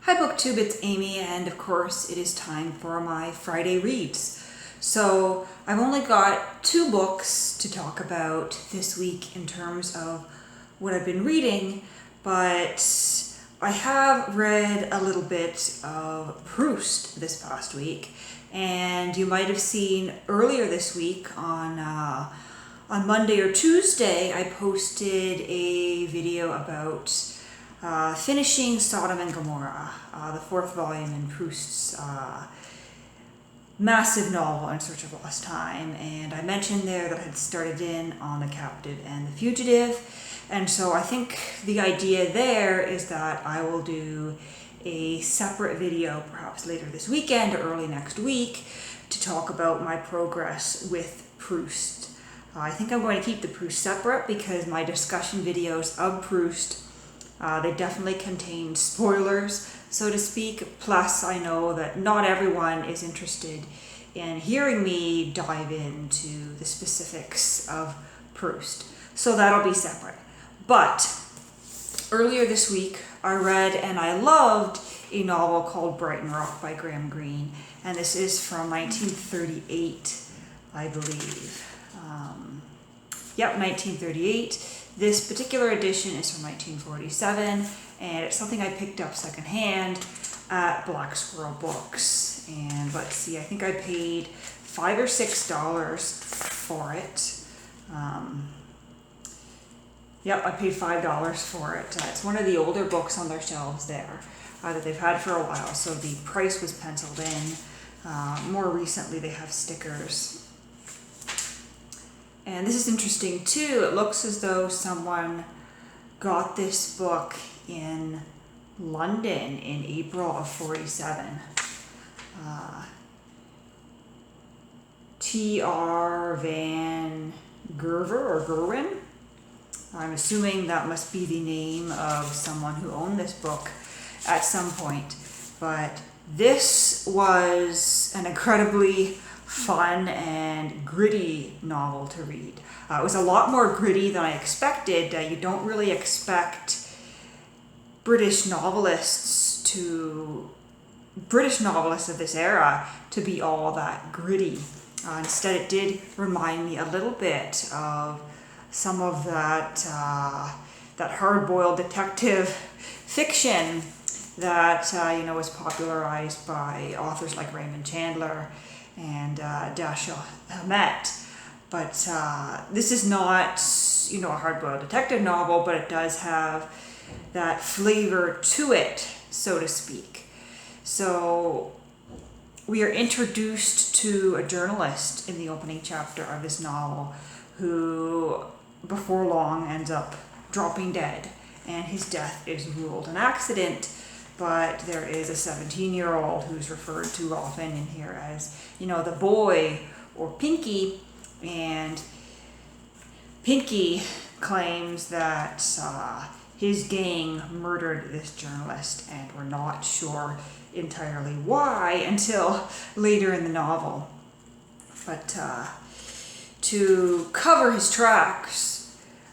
Hi BookTube, it's Amy, and of course it is time for my Friday reads. So I've only got 2 books to talk about this week in terms of what I've been reading, but I have read a little bit of Proust this past week, and you might have seen earlier this week on Monday or Tuesday I posted a video about finishing Sodom and Gomorrah, the 4th volume in Proust's massive novel In Search of Lost Time, and I mentioned there that I had started in on The Captive and The Fugitive, and so I think the idea there is that I will do a separate video perhaps later this weekend or early next week to talk about my progress with Proust. I think I'm going to keep the Proust separate because my discussion videos of Proust they definitely contain spoilers, so to speak, plus I know that not everyone is interested in hearing me dive into the specifics of Proust, so that'll be separate. But earlier this week I read and I loved a novel called Brighton Rock by Graham Greene, and this is from 1938, I believe. 1938. This particular edition is from 1947, and it's something I picked up secondhand at Black Squirrel Books. And let's see, I think I paid $5 or $6 for it. I paid $5 for it. It's one of the older books on their shelves there that they've had for a while, so the price was penciled in. More recently, they have stickers. And this is interesting too. It looks as though someone got this book in London in April of 47. T.R. Van Gerwen. I'm assuming that must be the name of someone who owned this book at some point. But this was an incredibly fun and gritty novel to read. It was a lot more gritty than I expected. You don't really expect British novelists of this era to be all that gritty. Instead, it did remind me a little bit of some of that hard-boiled detective fiction that was popularized by authors like Raymond Chandler and Dashiell Hammett. But this is not, a hard-boiled detective novel, but it does have that flavor to it, so to speak. So we are introduced to a journalist in the opening chapter of this novel who, before long, ends up dropping dead, and his death is ruled an accident. But there is a 17-year-old who's referred to often in here as, the boy or Pinky. And Pinky claims that his gang murdered this journalist, and we're not sure entirely why until later in the novel. But to cover his tracks,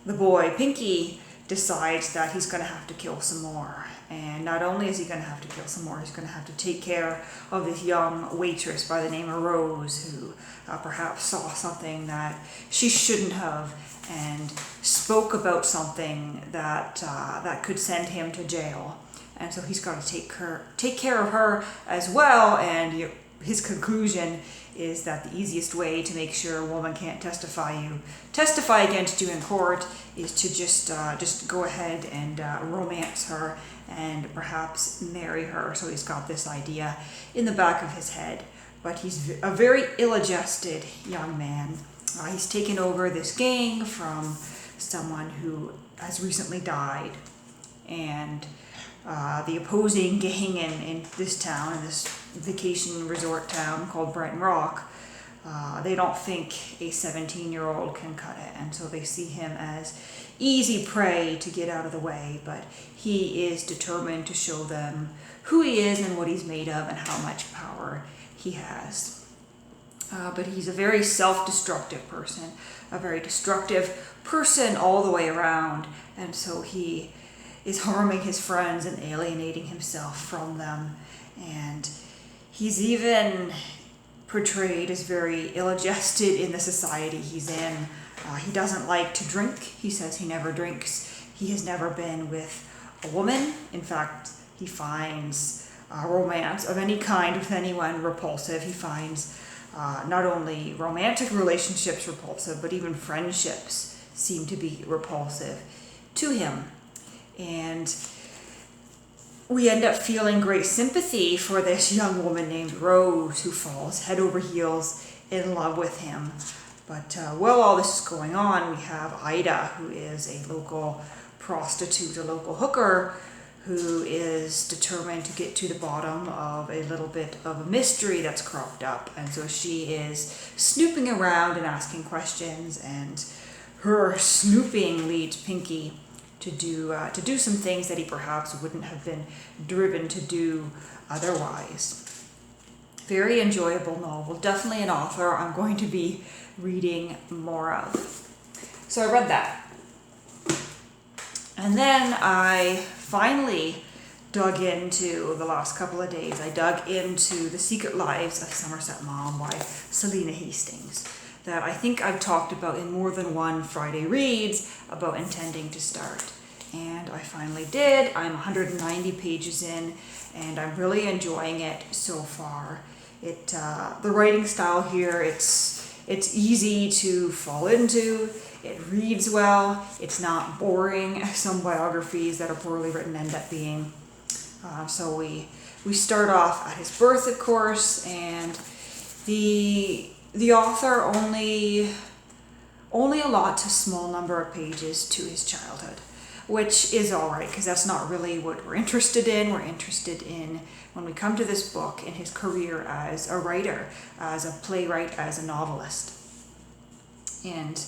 the boy Pinky decides that he's going to have to kill some more. And not only is he going to have to kill some more, he's going to have to take care of this young waitress by the name of Rose, who perhaps saw something that she shouldn't have and spoke about something that could send him to jail. And so he's got to take care of her as well. And his conclusion is that the easiest way to make sure a woman can't testify against you in court is to just go ahead and romance her and perhaps marry her. So he's got this idea in the back of his head, but he's a very ill-adjusted young man. He's taken over this gang from someone who has recently died, and the opposing gang in this town, in this vacation resort town called Brighton Rock, they don't think a 17-year-old can cut it, and so they see him as easy prey to get out of the way, but he is determined to show them who he is and what he's made of and how much power he has. But he's a very self-destructive person, a very destructive person all the way around, and so he is harming his friends and alienating himself from them. And he's even portrayed as very ill-adjusted in the society he's in. He doesn't like to drink. He says he never drinks. He has never been with a woman. In fact, he finds romance of any kind with anyone repulsive. He finds not only romantic relationships repulsive, but even friendships seem to be repulsive to him. And we end up feeling great sympathy for this young woman named Rose, who falls head over heels in love with him. But while all this is going on, we have Ida, who is a local prostitute, a local hooker, who is determined to get to the bottom of a little bit of a mystery that's cropped up. And so she is snooping around and asking questions, and her snooping leads Pinky to do some things that he perhaps wouldn't have been driven to do otherwise. Very enjoyable novel. Definitely an author I'm going to be reading more of. So I read that. And then I finally dug into, the last couple of days, I dug into The Secret Lives of Somerset Maugham by Selena Hastings, that I think I've talked about in more than one Friday Reads about intending to start. And I finally did. I'm 190 pages in, and I'm really enjoying it so far. The writing style here, it's easy to fall into. It reads well. It's not boring, as some biographies that are poorly written end up being. So we start off at his birth, of course, and the author only allots a small number of pages to his childhood, which is all right, because that's not really what we're interested in. We're interested in, when we come to this book, in his career as a writer, as a playwright, as a novelist. And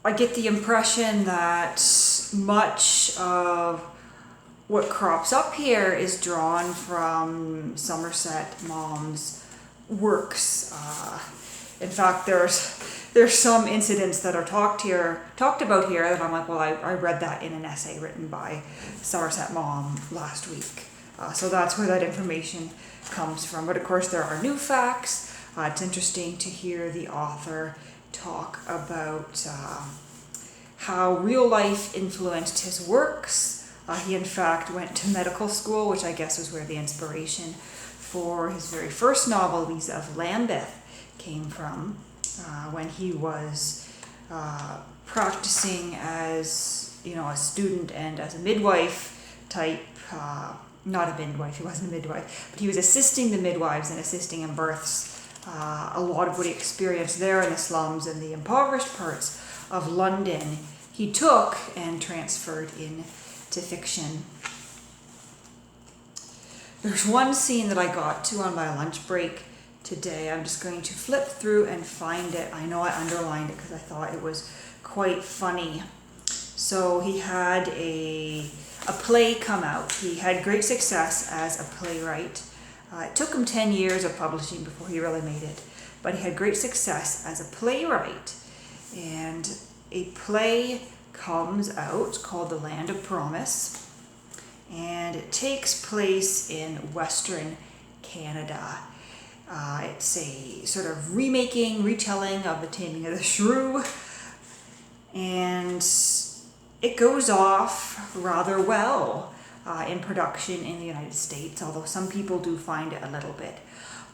I get the impression that much of what crops up here is drawn from Somerset Maugham's works. In fact, there's some incidents that are talked about here that I'm like, well, I read that in an essay written by Somerset Maugham last week. So that's where that information comes from. But of course, there are new facts. It's interesting to hear the author talk about how real life influenced his works. He in fact went to medical school, which I guess was where the inspiration for his very first novel, Lisa of Lambeth, came from, when he was practicing as, a student and as a midwife type, not a midwife, he wasn't a midwife, but he was assisting the midwives and assisting in births. A lot of what he experienced there in the slums and the impoverished parts of London, he took and transferred into fiction. There's one scene that I got to on my lunch break today. I'm just going to flip through and find it. I know I underlined it because I thought it was quite funny. So he had a play come out. He had great success as a playwright. It took him 10 years of publishing before he really made it, but he had great success as a playwright. And a play comes out called The Land of Promise, and it takes place in Western Canada. It's a sort of retelling of The Taming of the Shrew, and it goes off rather well in production in the United States, although some people do find it a little bit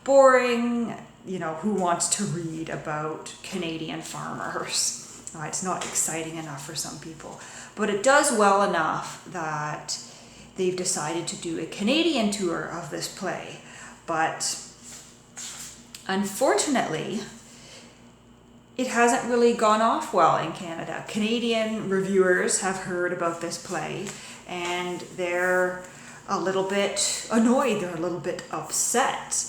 boring. Who wants to read about Canadian farmers? It's not exciting enough for some people, but it does well enough that they've decided to do a Canadian tour of this play. But unfortunately, it hasn't really gone off well in Canada. Canadian reviewers have heard about this play, and they're a little bit annoyed, they're a little bit upset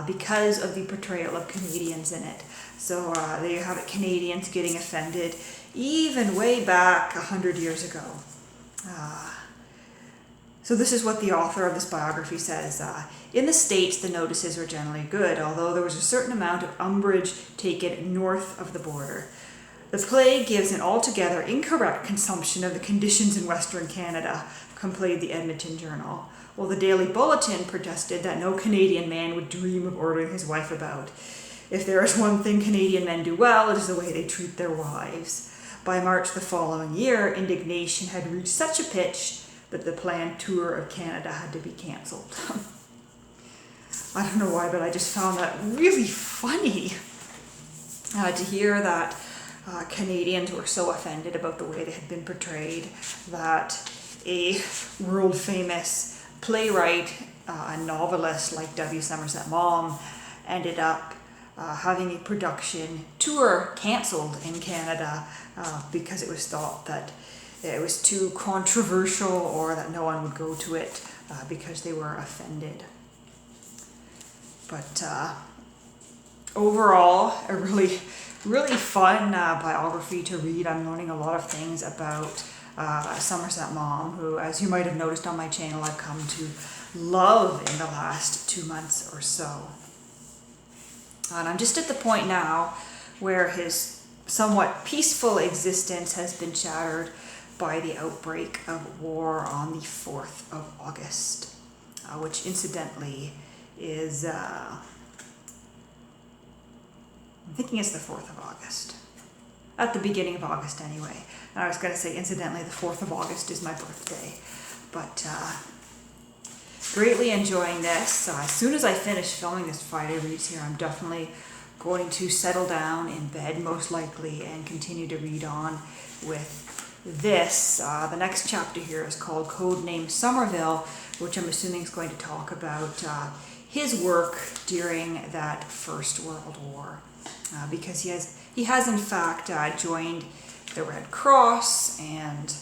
because of the portrayal of Canadians in it. So there you have it, Canadians getting offended, even way back 100 years ago. So this is what the author of this biography says. In the States, the notices were generally good, although there was a certain amount of umbrage taken north of the border. The play gives an altogether incorrect consumption of the conditions in Western Canada, complained the Edmonton Journal, while the Daily Bulletin protested that no Canadian man would dream of ordering his wife about. If there is one thing Canadian men do well, it is the way they treat their wives. By March the following year, indignation had reached such a pitch that the planned tour of Canada had to be cancelled. I don't know why, but I just found that really funny to hear that Canadians were so offended about the way they had been portrayed, that a world-famous playwright and novelist like Somerset Maugham ended up having a production tour cancelled in Canada because it was thought that it was too controversial or that no one would go to it because they were offended. But overall, a really fun biography to read. I'm learning a lot of things about Somerset Maugham, who, as you might have noticed on my channel, I've come to love in the last 2 months or so. And I'm just at the point now where his somewhat peaceful existence has been shattered by the outbreak of war on the 4th of August, which incidentally is, I'm thinking it's the 4th of August. At the beginning of August anyway. And I was going to say, incidentally, the 4th of August is my birthday. But greatly enjoying this. As soon as I finish filming this Friday Reads here, I'm definitely going to settle down in bed, most likely, and continue to read on with this. The next chapter here is called Codename Somerville, which I'm assuming is going to talk about his work during that First World War, because he has in fact joined the Red Cross, and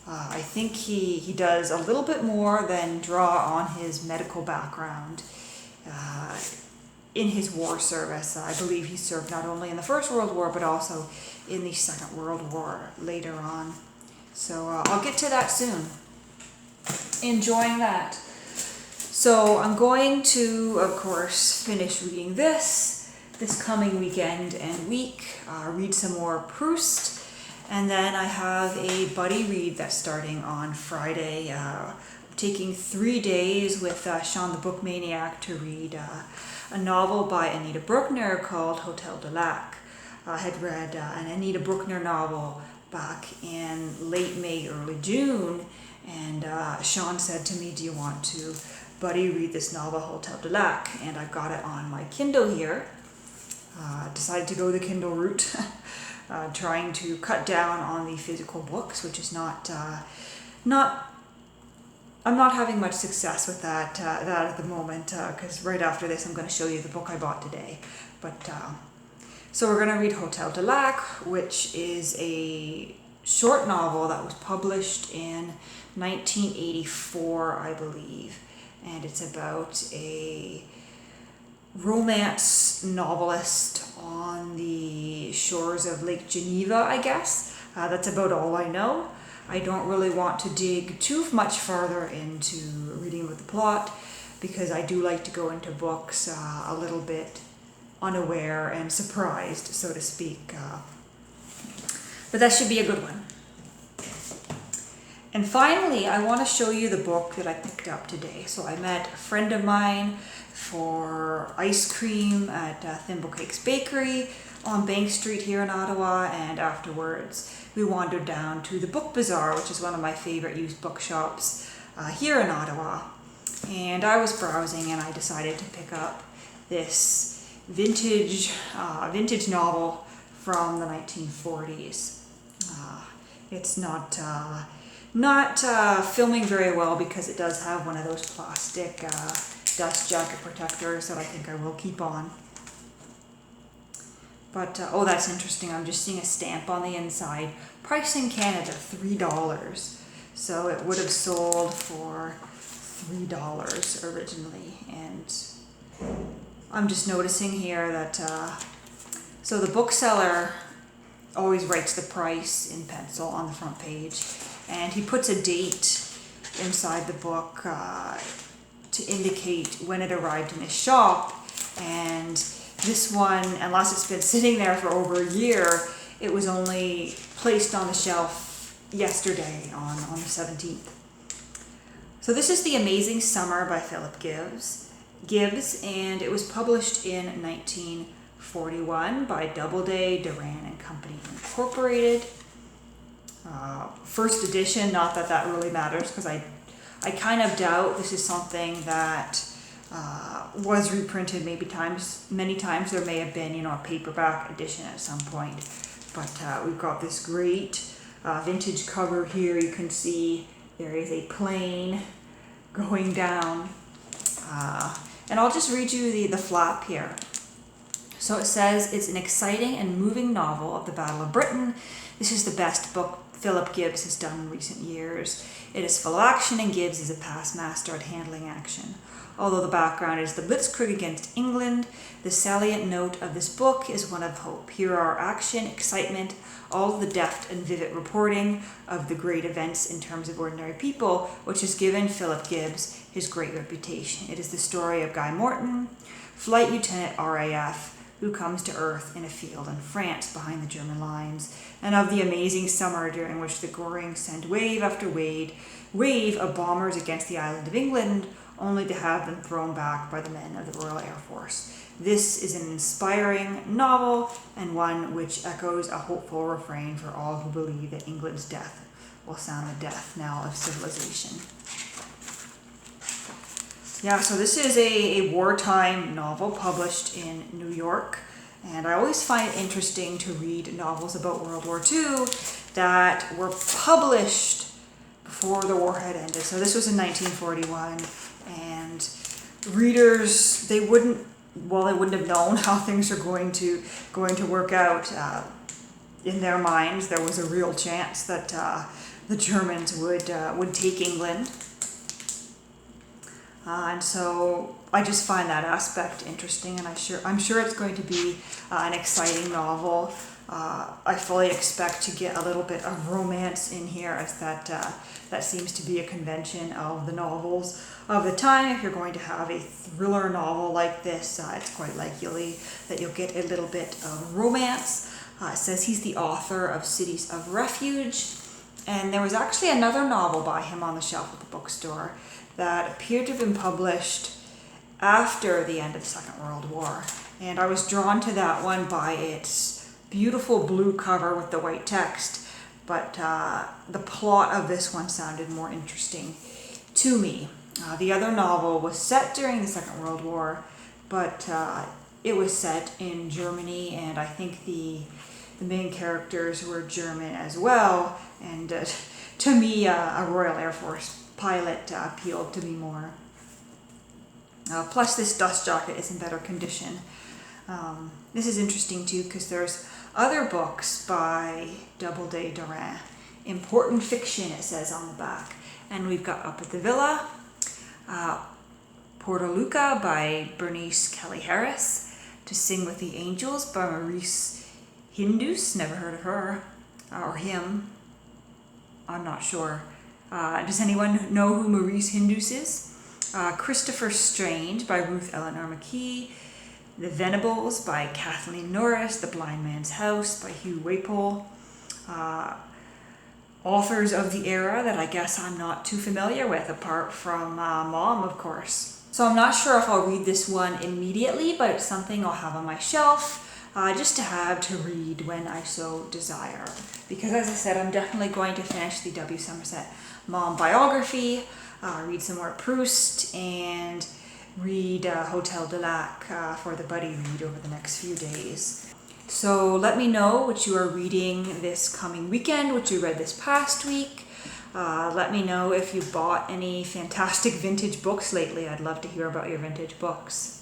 I think he does a little bit more than draw on his medical background in his war service. I believe he served not only in the First World War but also in the Second World War later on. So I'll get to that soon. Enjoying that. So I'm going to, of course, finish reading this coming weekend and week, read some more Proust, and then I have a buddy read that's starting on Friday. Taking 3 days with Sean the Book Maniac to read a novel by Anita Bruckner called Hotel du Lac. I had read an Anita Bruckner novel back in late May, early June, and Sean said to me, "Do you want to, buddy, read this novel, Hotel du Lac?" And I've got it on my Kindle here. Decided to go the Kindle route, trying to cut down on the physical books, which is I'm not having much success with that at the moment, because right after this I'm going to show you the book I bought today. But so we're going to read Hotel du Lac, which is a short novel that was published in 1984, I believe, and it's about a romance novelist on the shores of Lake Geneva, I guess. That's about all I know. I don't really want to dig too much further into reading about the plot, because I do like to go into books a little bit unaware and surprised, so to speak. But that should be a good one. And finally, I want to show you the book that I picked up today. So I met a friend of mine for ice cream at Thimblecakes Bakery on Bank Street here in Ottawa, and afterwards we wandered down to the Book Bazaar, which is one of my favorite used bookshops here in Ottawa. And I was browsing and I decided to pick up this vintage novel from the 1940s. It's not filming very well because it does have one of those plastic dust jacket protectors that I think I will keep on. But, oh, that's interesting. I'm just seeing a stamp on the inside. Price in Canada, $3. So it would have sold for $3 originally. And I'm just noticing here that, so the bookseller always writes the price in pencil on the front page. And he puts a date inside the book to indicate when it arrived in his shop. And this one, unless it's been sitting there for over a year, It was only placed on the shelf yesterday on the 17th. So this is The Amazing Summer by Philip Gibbs, and it was published in 1941 by Doubleday, Duran and Company Incorporated. First edition, not that that really matters, because I kind of doubt this is something that was reprinted many times. There may have been, a paperback edition at some point. But we've got this great vintage cover here. You can see there is a plane going down. And I'll just read you the flap here. So it says, it's an exciting and moving novel of the Battle of Britain. This is the best book Philip Gibbs has done in recent years. It is full of action, and Gibbs is a past master at handling action. Although the background is the Blitzkrieg against England, the salient note of this book is one of hope. Here are action, excitement, all of the deft and vivid reporting of the great events in terms of ordinary people, which has given Philip Gibbs his great reputation. It is the story of Guy Morton, Flight Lieutenant RAF, who comes to Earth in a field in France behind the German lines, and of the amazing summer during which the Goring sent wave after wave of bombers against the island of England, only to have them thrown back by the men of the Royal Air Force. This is an inspiring novel, and one which echoes a hopeful refrain for all who believe that England's death will sound the death knell of civilization. Yeah, so this is a wartime novel published in New York, and I always find it interesting to read novels about World War II that were published before the war had ended. So this was in 1941, and readers, they wouldn't have known how things are going to work out. In their minds, there was a real chance that the Germans would take England. And so I just find that aspect interesting, and I'm sure it's going to be an exciting novel. I fully expect to get a little bit of romance in here, as that seems to be a convention of the novels of the time. If you're going to have a thriller novel like this, it's quite likely that you'll get a little bit of romance. It says he's the author of Cities of Refuge, and there was actually another novel by him on the shelf at the bookstore that appeared to have been published after the end of the Second World War. And I was drawn to that one by its beautiful blue cover with the white text, but the plot of this one sounded more interesting to me. The other novel was set during the Second World War, but it was set in Germany, and I think the main characters were German as well, and to me, a Royal Air Force pilot appealed to me more. Plus, this dust jacket is in better condition. This is interesting too, because there's other books by Doubleday, Duran. Important fiction, it says on the back. And we've got Up at the Villa, Portaluca by Bernice Kelly Harris, To Sing with the Angels by Maurice Hindus, never heard of her, or him, I'm not sure. Does anyone know who Maurice Hindus is? Christopher Strange by Ruth Eleanor McKee, The Venables by Kathleen Norris, The Blind Man's House by Hugh Wapole. Authors of the era that I guess I'm not too familiar with, apart from Mom, of course. So I'm not sure if I'll read this one immediately, but it's something I'll have on my shelf, just to have to read when I so desire. Because as I said, I'm definitely going to finish the W. Somerset Maugham biography, read some more Proust, and read Hotel de Lac for the buddy read over the next few days. So let me know what you are reading this coming weekend, what you read this past week. Let me know if you bought any fantastic vintage books lately. I'd love to hear about your vintage books.